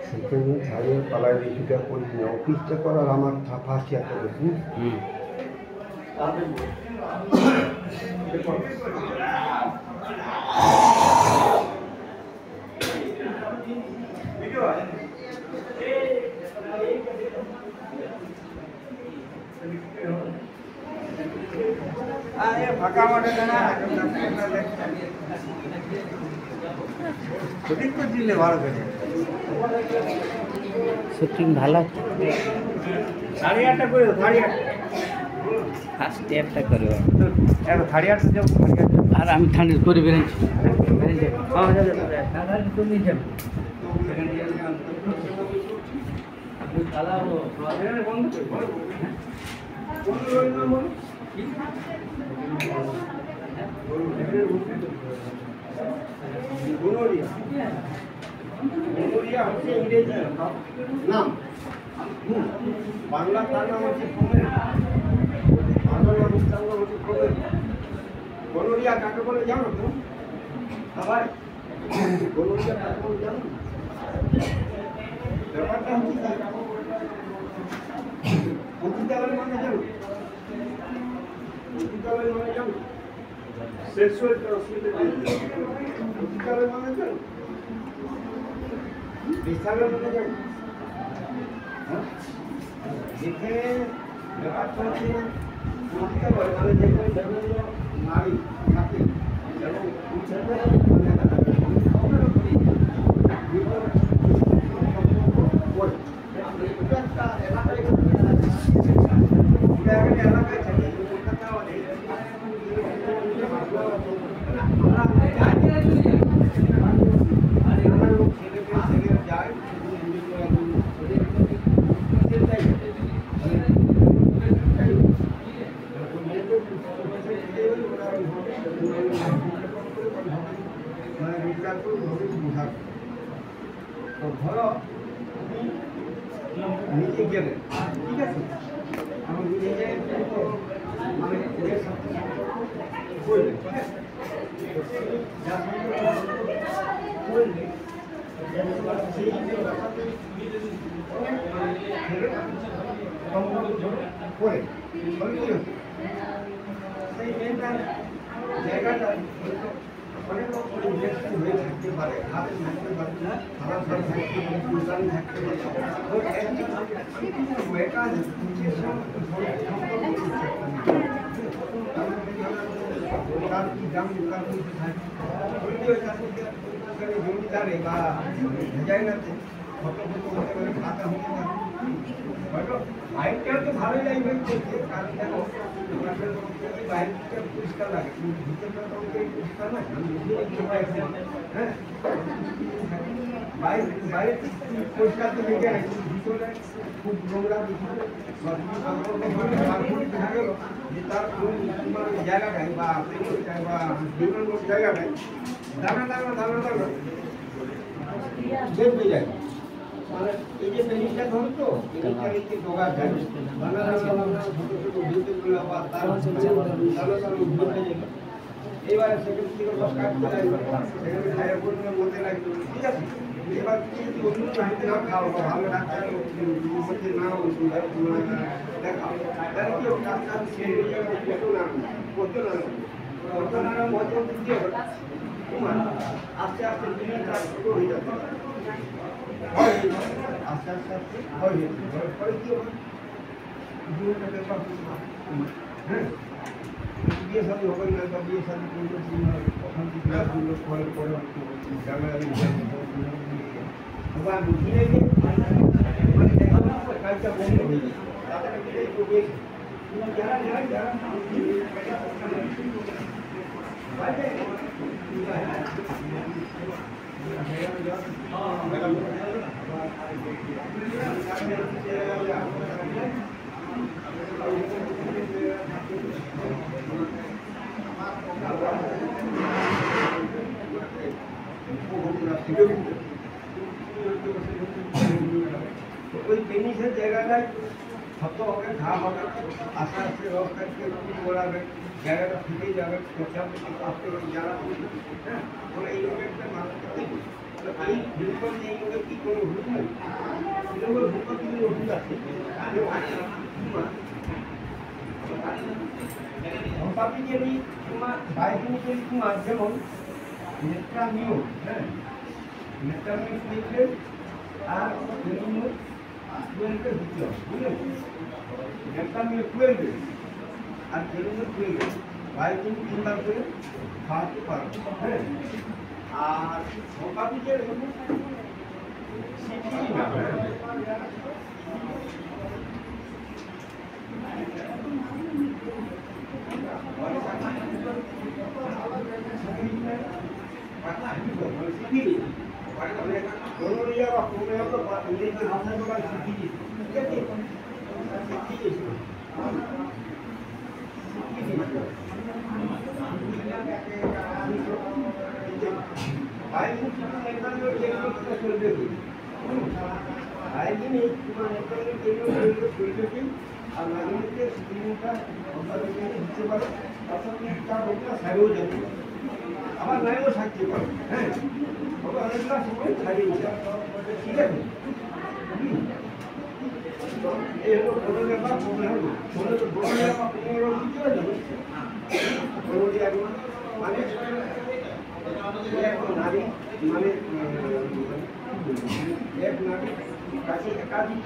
সেখানে ছাড়িয়ে পালায় কিছুটা করি না, অফিসটা করার আমার ফার্স্ট ইয়ারটা বেশি। ফাঁকা মাঠে শুটিং তো দিলে ভালো করে শুটিং ভালো 8:30 করে 8:30 ফার্স্ট ইয়ারটা করব এর 8:30 যাও আর আমি ঠান্ডা করে বেরেন্ছি হ্যাঁ দাদা তুমি যাও সেকেন্ড ইয়ার আপনি চালাবো বন্ধ করে বন্ধ না বলো কি গোনোরিয়া হচ্ছে ইংরেজি নাম, বাংলা তার নাম হচ্ছে গোনোরিয়া কাকে বলে জানো তো? আবার গোনোরিয়া কাকে বলে জানো? ব্যাপারটা হচ্ছে পতিতালয় মানে জানো? পতিতালয় মানে জানো? সেক্সুয়াল ট্রান্সমিটেড পতিতালয় মানে জানো? বিস্তারের মধ্যে যাই যেখানে ব্যাপারটা হচ্ছে পতিতালয় মানে যেখানে বিভিন্ন নারী থাকে এবং এলাকায় থাকে কলকাতা ধরো নিজে গেলে ঠিক আছে, আমি নিজে মানে করলে ঠিক আছে করলে করে সেই মেয়েটার জায়গাটা অনেক রকম ইনফেকশন হয়ে থাকতে পারে, হাতে থাকতে পারে, খারাপ ভাবে থাকতে পারে, চুলকানি থাকতে পারে। মেয়েটা তার কি দাম জমিদারে বা ডিজাইনাতে ফটো ফটো হতে পারে, খাতা হতে পারে, হয়তো বাইকটাও তো ভালো লাগবে কারণ দেখো বাইকটা পরিষ্কার লাগে কিন্তু ভিতরটা তো পরিষ্কার নয়। হ্যাঁ বাইক বাইরে পরিষ্কার তো লেগে আছে কিন্তু ভিতরে খুব নোংরা দেখা গেল যে তার তোমার জায়গাটায় বা প্রেমিকটায় বা বিভিন্ন জায়গাটায় দানা দানা দানা দানা দেখবে যায়। মানে এই যে প্রেমিকটা ধরো তো প্রেমিকটার একটু ডোগা যায় দানা দানা দানা ছোটো ছোটো ভিতরগুলো আবার তার দানা দানা উঠে যাবে। এবারে সেখান থেকে সব কাটতে লাগবে, সেখানে খাইয়ে পড়লে মধ্যে লাগবে, ঠিক আছে। এবার তুমি যদি অন্য হাতে না খাও বা ভালো ডাক্তার মধ্যে না দেখাও তাহলে কি ডাক্তার কত না মজা দিতে হবে তোমার আস্তে আস্তে জিনিসটা ছোটো হয়ে যাবে, আস্তে আস্তে আস্তে হয়ে যাবে। পরে কি হবে জীবনটা ব্যাপার হ্যাঁ বিয়ে শাদী হবে না বা বিয়ে শাদী করলে ওখান থেকে ক্লাসগুলো পরে পরে জায়গায় মানে কাজটা বন্ধ হয়ে যায় তাদের যারা যারা যারা ওই পেনিসের জায়গাটায় শক্ত হবে, ঘা হবে, আস্তে আস্তে রস কাটতে গোড়াবে, জায়গাটা ফেটে যাবে, আস্তে জ্বালা করবে, হ্যাঁ, ওরা এইভাবে একটা মানুষ তৈরি। তো এই বিলকুল যে এইভাবে কী কোনো ওষুধ নেই, এরকম ভূত কিছু ওষুধ আছে। হোমিওপ্যাথিক্যালি তোমার বায়োকেমিক্যালি তোমার যেমন নেট্রামিও, হ্যাঁ, নেট্রামিও টুয়েলভ আর সেলুমিও 12 দিতে হবে, বুঝলেন? নেট্রামিও 12 আর সেলুমিও 12 বায়োকেমিক তিনবার করে খাওয়াতে পারবে, হ্যাঁ। আর হোমিওপ্যাথিক্যালি সিপিই না, আর মাঝে মধ্যে স্ক্রিনটা দিতে পারো, তারপরে তার রোগটা সারিয়েও যাবে, আবার নাইও থাকতে পারে, হ্যাঁ, তবে অনেকটা সময় ছাড়িয়ে যায়, ঠিক আছে? এই হলো বড় ব্যাপার, বড় ব্যাপার 15 বুঝতে পারছো? মোটামুটি একবার মানে এক নারী মানে এক নারী কাছে একাধিক